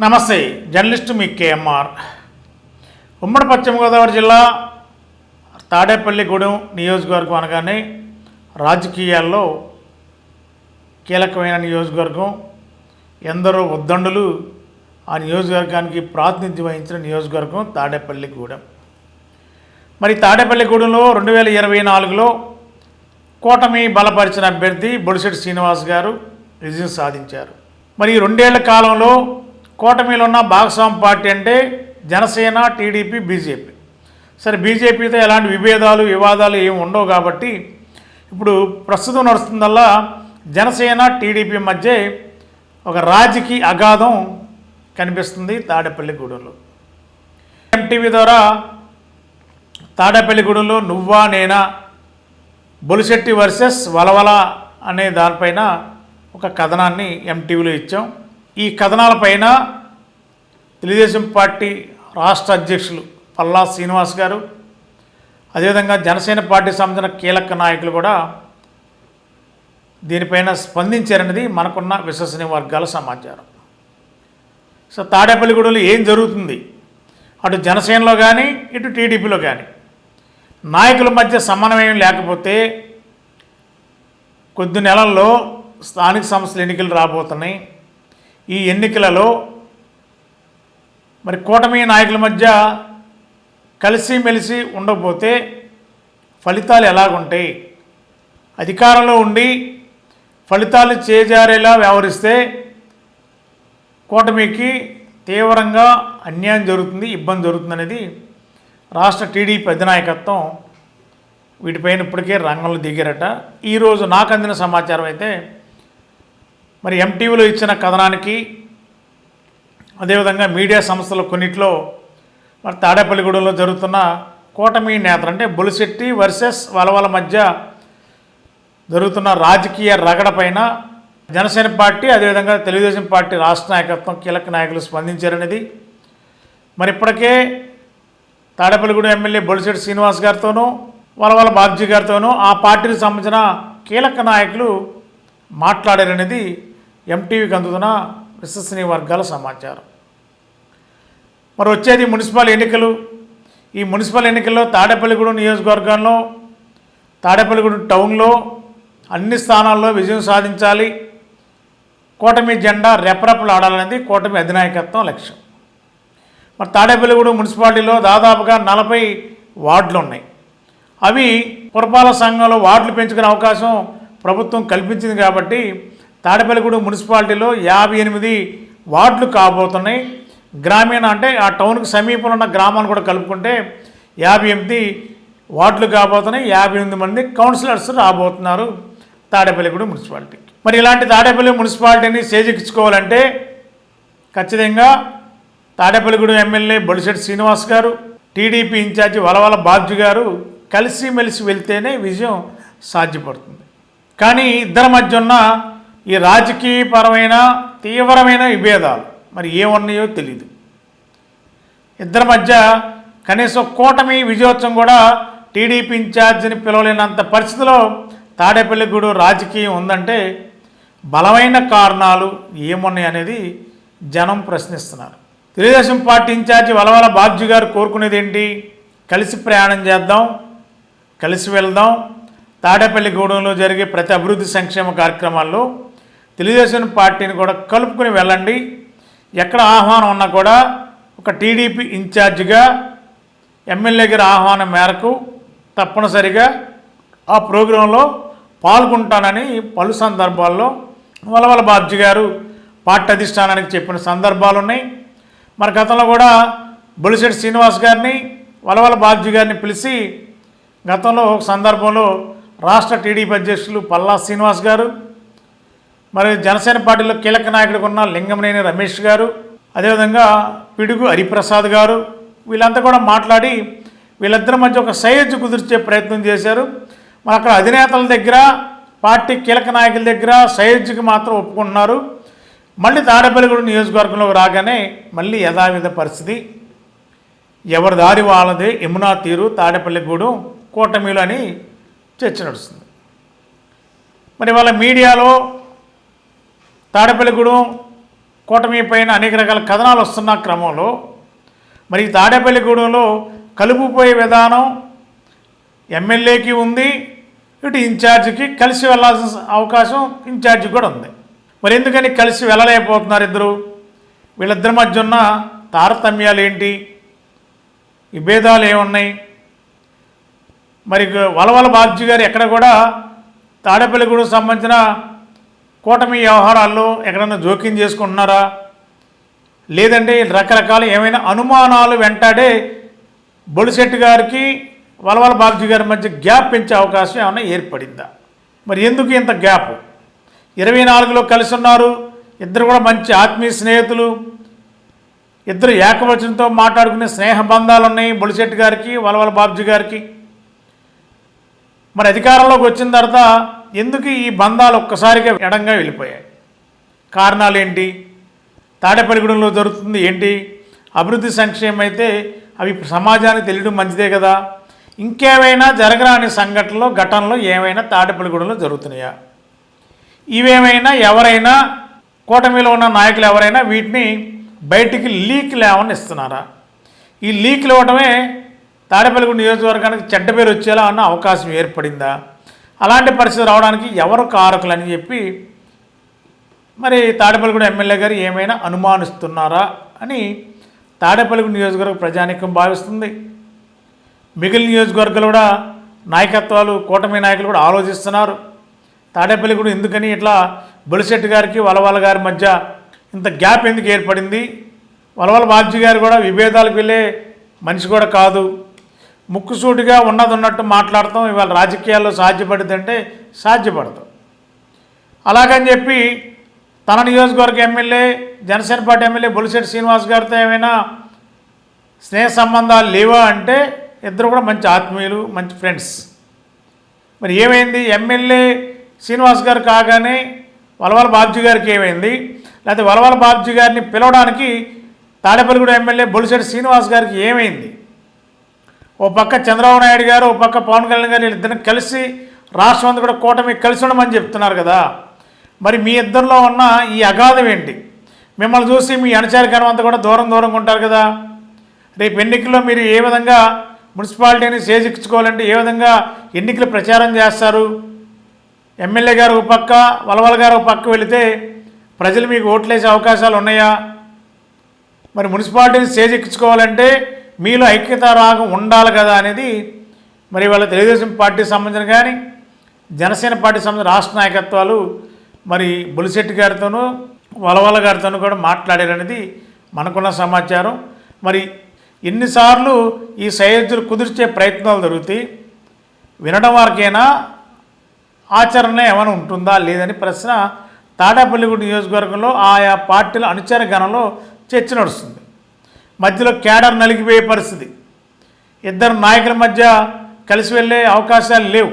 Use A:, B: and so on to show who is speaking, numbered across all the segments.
A: నమస్తే, జర్నలిస్టు మీ కేఎంఆర్. ఉమ్మడి పశ్చిమ గోదావరి జిల్లా తాడేపల్లిగూడెం నియోజకవర్గం అనగానే రాజకీయాల్లో కీలకమైన నియోజకవర్గం. ఎందరో ఉద్దండులు ఆ నియోజకవర్గానికి ప్రాతినిధ్యం వహించిన నియోజకవర్గం తాడేపల్లిగూడెం. మరి తాడేపల్లిగూడెంలో 2024లో కూటమి బలపరిచిన అభ్యర్థి బొలిశెట్టి శ్రీనివాస్ గారు విజయం సాధించారు. మరి 2 ఏళ్ల కాలంలో కూటమిలో ఉన్న భాగస్వామ్య పార్టీ అంటే జనసేన, టీడీపీ, బీజేపీ. సరే, బీజేపీతో ఎలాంటి వివాదాలు ఏమి ఉండవు కాబట్టి ఇప్పుడు ప్రస్తుతం నడుస్తుందల్లా జనసేన, టీడీపీ మధ్య ఒక రాజకీయ అగాధం కనిపిస్తుంది తాడేపల్లిగూడెంలో. ఎంటీవీ ద్వారా తాడేపల్లిగూడెంలో నువ్వా నేనా, బొలిశెట్టి వర్సెస్ వలవల అనే దానిపైన ఒక కథనాన్ని ఎంటీవీలో ఇచ్చాం. ఈ కథనాలపైన తెలుగుదేశం పార్టీ రాష్ట్ర అధ్యక్షులు పల్లా శ్రీనివాస్ గారు, అదేవిధంగా జనసేన పార్టీ సంబంధించిన కీలక నాయకులు కూడా దీనిపైన స్పందించారనేది మనకున్న విశ్వసనీయ వర్గాల సమాచారం. సో తాడేపల్లిగూడెంలో ఏం జరుగుతుంది, అటు జనసేనలో కానీ ఇటు టీడీపీలో కానీ నాయకుల మధ్య సమన్వయం లేకపోతే కొద్ది నెలల్లో స్థానిక సంస్థల ఎన్నికలు రాబోతున్నాయి. ఈ ఎన్నికలలో మరి కూటమి నాయకుల మధ్య కలిసిమెలిసి ఉండకపోతే ఫలితాలు ఎలాగుంటాయి? అధికారంలో ఉండి ఫలితాలు చేజారేలా వ్యవహరిస్తే కూటమికి తీవ్రంగా అన్యాయం జరుగుతుంది, ఇబ్బంది జరుగుతుంది అనేది రాష్ట్ర టీడీపీ అధినాయకత్వం వీటిపైన ఇప్పటికే రంగంలో దిగారట. ఈరోజు నాకు అందిన సమాచారం అయితే మరి ఎంటీవీలో ఇచ్చిన కథనానికి, అదేవిధంగా మీడియా సంస్థలు కొన్నిట్లో మరి తాడేపల్లిగూడెంలో జరుగుతున్న కూటమి నేతలు అంటే బొలిశెట్టి వర్సెస్ వలవల మధ్య జరుగుతున్న రాజకీయ రగడపైన జనసేన పార్టీ, అదేవిధంగా తెలుగుదేశం పార్టీ రాష్ట్ర నాయకత్వం, కీలక నాయకులు స్పందించారనేది, మరి ఇప్పటికే తాడేపల్లిగూడెం ఎమ్మెల్యే బొలిశెట్టి శ్రీనివాస్ గారితోనూ వలవల బాబ్జీ గారితోనూ ఆ పార్టీకి సంబంధించిన కీలక నాయకులు మాట్లాడారనేది ఎంటీవీకి అందుతున్న విశ్వసనీయ వర్గాల సమాచారం. మరి వచ్చేది మున్సిపల్ ఎన్నికలు. ఈ మున్సిపల్ ఎన్నికల్లో తాడేపల్లిగూడెం నియోజకవర్గంలో, తాడేపల్లిగూడెం టౌన్లో అన్ని స్థానాల్లో విజయం సాధించాలి, కూటమి జెండా రెపరెపలు ఆడాలనేది కూటమి అధినాయకత్వం లక్ష్యం. మరి తాడేపల్లిగూడెం మున్సిపాలిటీలో దాదాపుగా 40 వార్డులు ఉన్నాయి. అవి పురపాలక సంఘంలో వార్డులు పెంచుకునే అవకాశం ప్రభుత్వం కల్పించింది కాబట్టి తాడేపల్లిగూడెం మున్సిపాలిటీలో 58 వార్డులు కాబోతున్నాయి. గ్రామీణ అంటే ఆ టౌన్కి సమీపంలో ఉన్న గ్రామాలను కూడా కలుపుకుంటే 58 వార్డులు కాబోతున్నాయి. 58 మంది కౌన్సిలర్స్ రాబోతున్నారు తాడేపల్లిగూడెం మున్సిపాలిటీకి. మరి ఇలాంటి తాడేపల్లి మున్సిపాలిటీని చేజిక్కించుకోవాలంటే ఖచ్చితంగా తాడేపల్లిగూడెం ఎమ్మెల్యే బొలిశెట్టి శ్రీనివాస్ గారు, టీడీపీ ఇన్ఛార్జి వలవల బాబ్జీ గారు కలిసిమెలిసి వెళ్తేనే విజయం సాధ్యపడుతుంది. కానీ ఇద్దరి మధ్య ఉన్న ఈ రాజకీయపరమైన తీవ్రమైన విభేదాలు మరి ఏమన్నాయో తెలీదు. ఇద్దరి మధ్య కనీసం కూటమి విజయోత్సవం కూడా టీడీపీ ఇన్ఛార్జిని పిలవలేనంత పరిస్థితిలో తాడేపల్లిగూడెం రాజకీయం ఉందంటే బలమైన కారణాలు ఏమున్నాయి అనేది జనం ప్రశ్నిస్తున్నారు. తెలుగుదేశం పార్టీ ఇన్ఛార్జి వలవల బాబ్జీ గారు కోరుకునేది ఏంటి? కలిసి ప్రయాణం చేద్దాం, కలిసి వెళ్దాం, తాడేపల్లిగూడెంలో జరిగే ప్రతి అభివృద్ధి సంక్షేమ కార్యక్రమాల్లో తెలుగుదేశం పార్టీని కూడా కలుపుకుని వెళ్ళండి, ఎక్కడ ఆహ్వానం ఉన్నా కూడా ఒక టీడీపీ ఇన్ఛార్జిగా ఎమ్మెల్యే గారి ఆహ్వానం మేరకు తప్పనిసరిగా ఆ ప్రోగ్రాంలో పాల్గొంటానని పలు సందర్భాల్లో వలవల బాబ్జీ గారు పార్టీ అధిష్టానానికి చెప్పిన సందర్భాలు ఉన్నాయి. మరి గతంలో కూడా బొలిశెట్టి శ్రీనివాస్ గారిని, వలవల బాబ్జీ గారిని పిలిచి గతంలో ఒక సందర్భంలో రాష్ట్ర టీడీపీ అధ్యక్షులు పల్లా శ్రీనివాస్ గారు, మరి జనసేన పార్టీలో కీలక నాయకుడిగా ఉన్న లింగమనేని రమేష్ గారు, అదేవిధంగా పిడుగు హరిప్రసాద్ గారు, వీళ్ళంతా కూడా మాట్లాడి వీళ్ళిద్దరి మధ్య ఒక సయోధ్య కుదిర్చే ప్రయత్నం చేశారు. మరి అక్కడ అధినేతల దగ్గర, పార్టీ కీలక నాయకుల దగ్గర సయోధ్యకి మాత్రం ఒప్పుకుంటున్నారు. మళ్ళీ తాడేపల్లిగూడెం నియోజకవర్గంలోకి రాగానే మళ్ళీ యథావిధ పరిస్థితి, ఎవరి దారి వాళ్ళదే, యమునా తీరు తాడేపల్లిగూడెం కూటమిలో అని చర్చ నడుస్తుంది. మరి వాళ్ళ మీడియాలో తాడేపల్లిగూడెం కూటమి పైన అనేక రకాల కథనాలు వస్తున్న క్రమంలో మరి తాడేపల్లిగూడెంలో కలుపుపోయే విధానం ఎమ్మెల్యేకి ఉంది, ఇటు ఇన్ఛార్జికి కలిసి వెళ్ళాల్సిన అవకాశం ఇన్ఛార్జికి కూడా ఉంది. మరి ఎందుకని కలిసి వెళ్ళలేకపోతున్నారు ఇద్దరు? వీళ్ళిద్దరి మధ్య ఉన్న తారతమ్యాలు ఏంటి, ఈ భేదాలు ఏమున్నాయి? మరి వలవల బాబ్జీ గారు ఎక్కడ కూడా తాడేపల్లిగూడెం సంబంధించిన కూటమి వ్యవహారాల్లో ఎక్కడన్నా జోక్యం చేసుకుంటున్నారా, లేదంటే రకరకాల ఏమైనా అనుమానాలు వెంటాడే బొలిశెట్టి గారికి వలవల బాబ్జీ గారి మధ్య గ్యాప్ పెంచే అవకాశం ఏమైనా ఏర్పడిందా? మరి ఎందుకు ఇంత గ్యాప్? 24లో కలిసి ఉన్నారు, ఇద్దరు కూడా మంచి ఆత్మీయ స్నేహితులు, ఇద్దరు ఏకవచనంతో మాట్లాడుకునే స్నేహ బంధాలు ఉన్నాయి బొలిశెట్టి గారికి వలవల బాబ్జీ గారికి. మరి అధికారంలోకి వచ్చిన తర్వాత ఎందుకు ఈ బంధాలు ఒక్కసారిగా ఎడంగా వెళ్ళిపోయాయి? కారణాలు ఏంటి? తాడేపల్లిగూడెంలో జరుగుతుంది ఏంటి? అభివృద్ధి సంక్షేమం అయితే అవి సమాజానికి తెలియడం మంచిదే కదా. ఇంకేమైనా జరగరాని సంఘటనలో ఘటనలో ఏమైనా తాడేపల్లిగూడెంలో జరుగుతున్నాయా? ఇవేమైనా ఎవరైనా కూటమిలో ఉన్న నాయకులు ఎవరైనా వీటిని బయటికి లీక్లు ఏమన్నా ఇస్తున్నారా? ఈ లీక్లు ఇవ్వడమే తాడేపల్లిగూడెం నియోజకవర్గానికి చెడ్డ పేరు వచ్చేలా అన్న అవకాశం ఏర్పడిందా? అలాంటి పరిస్థితి రావడానికి ఎవరు కారకులు అని చెప్పి మరి తాడేపల్లిగూడెం ఎమ్మెల్యే గారు ఏమైనా అనుమానిస్తున్నారా అని తాడేపల్లిగూడెం నియోజకవర్గ ప్రజానీకం భావిస్తుంది. మిగిలిన నియోజకవర్గాలు కూడా నాయకత్వాలు కూటమి నాయకులు కూడా ఆలోచిస్తున్నారు. తాడేపల్లిగూడెం ఎందుకని ఇట్లా బొలిశెట్టి గారికి వలవల గారి మధ్య ఇంత గ్యాప్ ఎందుకు ఏర్పడింది? వలవల బాబ్జీ గారు కూడా విభేదాలకు వెళ్ళే మనిషి కూడా కాదు. ముక్కుసూటిగా ఉన్నది ఉన్నట్టు మాట్లాడతాం ఇవాళ రాజకీయాల్లో సాధ్యపడుతుందంటే సాధ్యపడతాం. అలాగని చెప్పి తన నియోజకవర్గ MLA Janasena party MLA Bolisetti Srinivas గారితో ఏమైనా స్నేహ సంబంధాలు లేవా అంటే ఇద్దరు కూడా మంచి ఆత్మీయులు, మంచి ఫ్రెండ్స్. మరి ఏమైంది? ఎమ్మెల్యే శ్రీనివాస్ గారు కాగానే వలవల బాబ్జీ గారికి ఏమైంది? లేకపోతే వలవల బాబ్జీ గారిని పిలవడానికి తాడేపల్లిగూడెం ఎమ్మెల్యే బొలిశెట్టి శ్రీనివాస్ గారికి ఏమైంది? ఓ పక్క చంద్రబాబు నాయుడు గారు, ఓ పక్క పవన్ కళ్యాణ్ గారు వీళ్ళిద్దరిని కలిసి రాష్ట్రం అంతా కూడా కూటమి కలిసి ఉండమని చెప్తున్నారు కదా. మరి మీ ఇద్దరిలో ఉన్న ఈ అగాధం ఏంటి? మిమ్మల్ని చూసి మీ అనుచరకరం అంతా కూడా దూరంగా ఉంటారు కదా. రేపు ఎన్నికల్లో మీరు ఏ విధంగా మున్సిపాలిటీని చేజిక్కించుకోవాలంటే ఏ విధంగా ఎన్నికలు ప్రచారం చేస్తారు? ఎమ్మెల్యే గారు ఒక పక్క, వలవల గారు ఒక పక్క వెళితే ప్రజలు మీకు ఓట్లేసే అవకాశాలు ఉన్నాయా? మరి మున్సిపాలిటీని చేజిక్కించుకోవాలంటే మీలో ఐక్యత రాగం ఉండాలి కదా అనేది మరి వాళ్ళ తెలుగుదేశం పార్టీ సంబంధించిన కానీ జనసేన పార్టీ సంబంధించిన రాష్ట్ర నాయకత్వాలు మరి బొలిశెట్టి గారితోనూ వలవల గారితోనూ కూడా మాట్లాడారనేది మనకున్న సమాచారం. మరి ఎన్నిసార్లు ఈ సయోధ్యలు కుదిర్చే ప్రయత్నాలు జరుగుతాయి, వినడం వరకైనా ఆచరణ ఏమైనా ఉంటుందా లేదని ప్రశ్న తాడేపల్లిగూడెం నియోజకవర్గంలో ఆయా పార్టీల అనుచర గణంలో చర్చ నడుస్తుంది. మధ్యలో కేడర్ నలిగిపోయే పరిస్థితి, ఇద్దరు నాయకుల మధ్య కలిసి వెళ్ళే అవకాశాలు లేవు.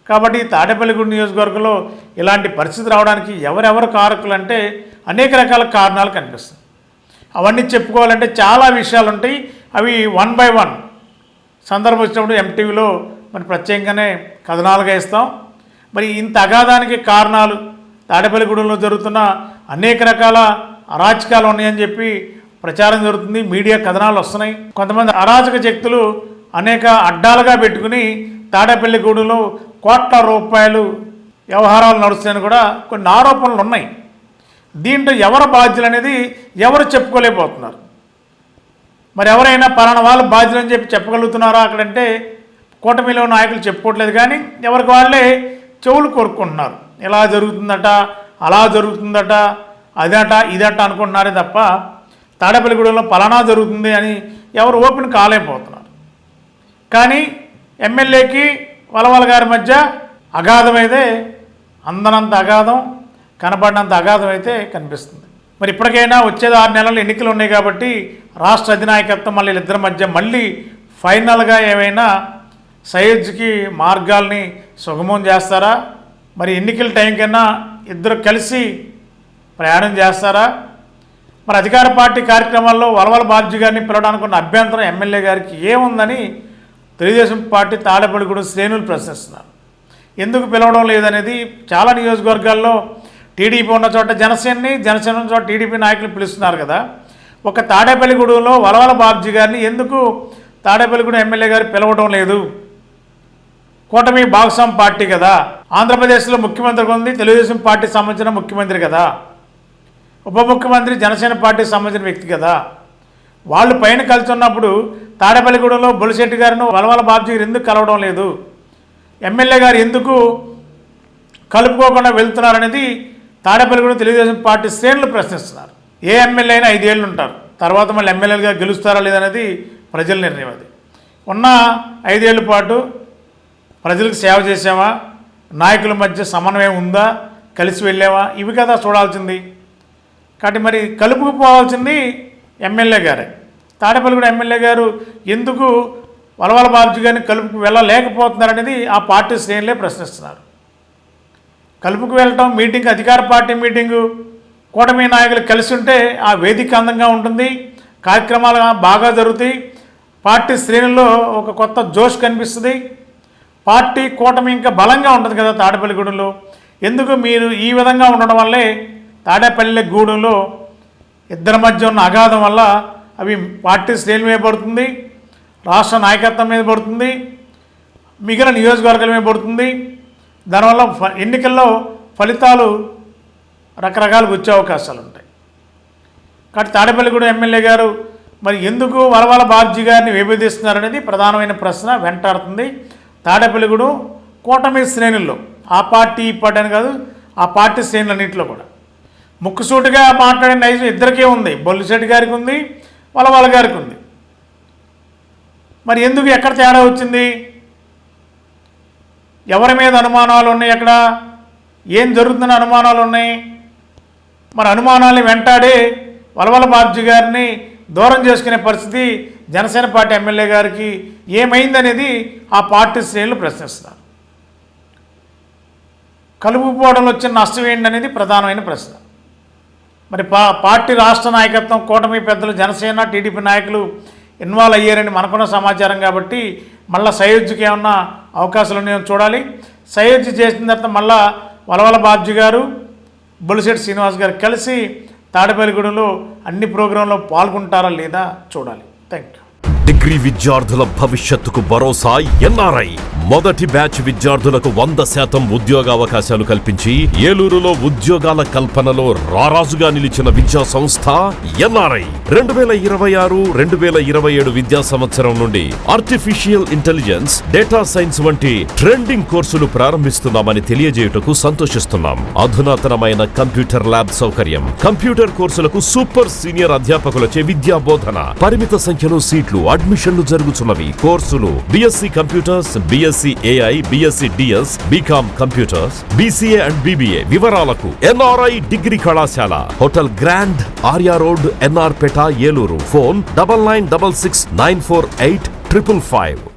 A: కాబట్టి తాడేపల్లిగూడెం నియోజకవర్గంలో ఇలాంటి పరిస్థితి రావడానికి ఎవరెవరు కారకులు అంటే అనేక రకాల కారణాలు కనిపిస్తాయి. అవన్నీ చెప్పుకోవాలంటే చాలా విషయాలు ఉంటాయి. అవి 1 by 1 సందర్భం వచ్చినప్పుడు ఎంటీవీలో మరి ప్రత్యేకంగానే కథనాలుగా ఇస్తాం. మరి ఇంత అగాధానికి కారణాలు తాడేపల్లిగూడెంలో జరుగుతున్న అనేక రకాల అరాచకాలు ఉన్నాయని చెప్పి ప్రచారం జరుగుతుంది, మీడియా కథనాలు వస్తున్నాయి. కొంతమంది అరాచక శక్తులు అనేక అడ్డాలుగా పెట్టుకుని తాడేపల్లిగూడెంలో కోట్ల రూపాయలు వ్యవహారాలు నడుస్తాయని కూడా కొన్ని ఆరోపణలు ఉన్నాయి. దీంట్లో ఎవరు బాధ్యులు అనేది ఎవరు చెప్పుకోలేకపోతున్నారు. మరి ఎవరైనా పలానా వాళ్ళు బాధ్యులు అని చెప్పి చెప్పగలుగుతున్నారా అక్కడంటే కూటమిలో నాయకులు చెప్పుకోవట్లేదు. కానీ ఎవరికి వాళ్ళే చెవులు కోరుకుంటున్నారు. ఇలా జరుగుతుందట, అలా జరుగుతుందట, అదట ఇదట అనుకుంటున్నారే తప్ప తాడేపల్లిగూడెంలో పలానా జరుగుతుంది అని ఎవరు ఓపెన్ కాలేకపోతున్నారు. కానీ ఎమ్మెల్యేకి వలవల గారి మధ్య అగాధం అయితే అందనంత అగాధం, కనబడినంత అగాధం అయితే కనిపిస్తుంది. మరి ఇప్పటికైనా వచ్చేది 6 నెలలు ఎన్నికలు ఉన్నాయి కాబట్టి రాష్ట్ర అధినాయకత్వం మళ్ళీ ఇద్దరి మధ్య మళ్ళీ ఫైనల్గా ఏమైనా సయోధ్యకి మార్గాల్ని సుగమం చేస్తారా? మరి ఎన్నికల టైం కన్నా ఇద్దరు కలిసి ప్రయాణం చేస్తారా? మరి అధికార పార్టీ కార్యక్రమాల్లో వలవల బాబ్జీ గారిని పిలవడానికి ఉన్న అభ్యంతరం ఎమ్మెల్యే గారికి ఏముందని తెలుగుదేశం పార్టీ తాడేపల్లిగూడెం శ్రేణులు ప్రశ్నిస్తున్నారు. ఎందుకు పిలవడం లేదనేది చాలా నియోజకవర్గాల్లో టీడీపీ ఉన్న చోట జనసేన ఉన్న చోట టీడీపీ నాయకులు పిలుస్తున్నారు కదా. ఒక తాడేపల్లిగూడెంలో వలవల బాబ్జీ గారిని ఎందుకు తాడేపల్లిగూడెం ఎమ్మెల్యే గారు పిలవడం లేదు? కూటమి భాగస్వామి పార్టీ కదా, ఆంధ్రప్రదేశ్లో ముఖ్యమంత్రిగా ఉంది, తెలుగుదేశం పార్టీకి సంబంధించిన ముఖ్యమంత్రి కదా, ఉప ముఖ్యమంత్రి జనసేన పార్టీకి సంబంధించిన వ్యక్తి కదా. వాళ్ళు పైన కలిసి ఉన్నప్పుడు తాడేపల్లిగూడెంలో బొలిశెట్టి గారిని వలవల బాబ్జీ గారు ఎందుకు కలవడం లేదు? ఎమ్మెల్యే గారు ఎందుకు కలుపుకోకుండా వెళ్తున్నారనేది తాడేపల్లిగూడెం తెలుగుదేశం పార్టీ శ్రేణులు ప్రశ్నిస్తున్నారు. ఏ ఎమ్మెల్యే అయినా 5 ఏళ్ళు ఉంటారు, తర్వాత మళ్ళీ ఎమ్మెల్యేలుగా గెలుస్తారా లేదనేది ప్రజల నిర్ణయం. అది ఉన్న 5 ఏళ్ల పాటు ప్రజలకు సేవ చేసామా, నాయకుల మధ్య సమన్వయం ఉందా, కలిసి వెళ్ళామా, ఇవి కదా చూడాల్సింది. కాబట్టి మరి కలుపుకుపోవాల్సింది ఎమ్మెల్యే గారే. తాడేపల్లిగూడెం ఎమ్మెల్యే గారు ఎందుకు వలవల బాబ్జీ గారిని కలుపుకు వెళ్ళలేకపోతున్నారనేది ఆ పార్టీ శ్రేణులే ప్రశ్నిస్తున్నారు. కలుపుకు వెళ్ళటం, మీటింగ్, అధికార పార్టీ మీటింగు, కూటమి నాయకులు కలిసి ఉంటే ఆ వేదిక అందంగా ఉంటుంది, కార్యక్రమాలు బాగా జరుగుతాయి, పార్టీ శ్రేణుల్లో ఒక కొత్త జోష్ కనిపిస్తుంది, పార్టీ కూటమి ఇంకా బలంగా ఉంటుంది కదా తాడేపల్లిగూడెంలో. ఎందుకు మీరు ఈ విధంగా ఉండడం వల్లే తాడేపల్లిగూడెంలో ఇద్దరి మధ్య ఉన్న అగాధం వల్ల అవి పార్టీ శ్రేణుల మీద పడుతుంది, రాష్ట్ర నాయకత్వం మీద పడుతుంది, మిగిలిన నియోజకవర్గాల మీద పడుతుంది. దానివల్ల ఎన్నికల్లో ఫలితాలు రకరకాలుగా వచ్చే అవకాశాలు ఉంటాయి. కాబట్టి తాడేపల్లిగూడెం ఎమ్మెల్యే గారు మరి ఎందుకు వలవల బాబ్జీ గారిని విభేదిస్తున్నారనేది ప్రధానమైన ప్రశ్న వెంటాడుతుంది. తాడేపల్లిగూడెం కూటమి శ్రేణుల్లో, ఆ పార్టీ ఈ పార్టీ అని కాదు, ఆ పార్టీ శ్రేణులన్నింటిలో కూడా ముక్కుసూటిగా మాట్లాడే నైజం ఇద్దరికే ఉంది. బొలిశెట్టి గారికి ఉంది, వలవల గారికి ఉంది. మరి ఎందుకు ఎక్కడ తేడా వచ్చింది? ఎవరి మీద అనుమానాలు ఉన్నాయి? ఎక్కడ ఏం జరుగుతున్న అనుమానాలు ఉన్నాయి? మరి అనుమానాన్ని వెంటాడే వలవల బాబ్జీ గారిని దూరం చేసుకునే పరిస్థితి జనసేన పార్టీ ఎమ్మెల్యే గారికి ఏమైందనేది ఆ పార్టీ శ్రేణులు ప్రశ్నిస్తున్నారు. కలుపుకోవడంలో వచ్చిన నష్టం ఏంటనేది ప్రధానమైన ప్రశ్న. మరి పార్టీ రాష్ట్ర నాయకత్వం, కూటమి పెద్దలు, జనసేన టీడీపీ నాయకులు ఇన్వాల్వ్ అయ్యారని మనకున్న సమాచారం. కాబట్టి మళ్ళీ సయోధ్యకి ఏమన్నా అవకాశాలు ఉన్నాయో చూడాలి. సయోధ్య చేసిన తర్వాత మళ్ళా వలవల బాబ్జీ గారు, బొలిశెట్టి శ్రీనివాస్ గారు కలిసి తాడేపల్లిగూడెంలో అన్ని ప్రోగ్రాంలో పాల్గొంటారా లేదా చూడాలి. Thank you.
B: డిగ్రీ విద్యార్థుల భవిష్యత్తుకు భరోసా ఎన్ఆర్ఐ. మొదటి బ్యాచ్ విద్యార్థులకు 100% ఉద్యోగావకాశాలు కల్పించి ఏలూరులో ఉద్యోగాల కల్పనలో రారాజుగా నిలిచిన విద్యా సంస్థ ఎన్ఆర్ఐ. 2026-2027 విద్యా సంవత్సరం నుండి ఆర్టిఫిషియల్ ఇంటెలిజెన్స్, డేటా సైన్స్ వంటి ట్రెండింగ్ కోర్సులు ప్రారంభిస్తున్నామని తెలియజేయుటకు సంతోషిస్తున్నాం. అధునాతనమైన కంప్యూటర్ ల్యాబ్ సౌకర్యం, కంప్యూటర్ కోర్సులకు సూపర్ సీనియర్ అధ్యాపకులచే విద్యా బోధన, పరిమిత సంఖ్యలో సీట్లు, అడ్మిషన్లు జరుగుతున్నవి. కోర్సులు BSc computers, BSc AI, BSc DS, BCom computers, BCA and BBA. వివరాలకు ఎన్ఆర్ఐ డిగ్రీ కళాశాల, hotel grand, Arya road, NR పేట, ఏలూరు. ఫోన్ 9966948555.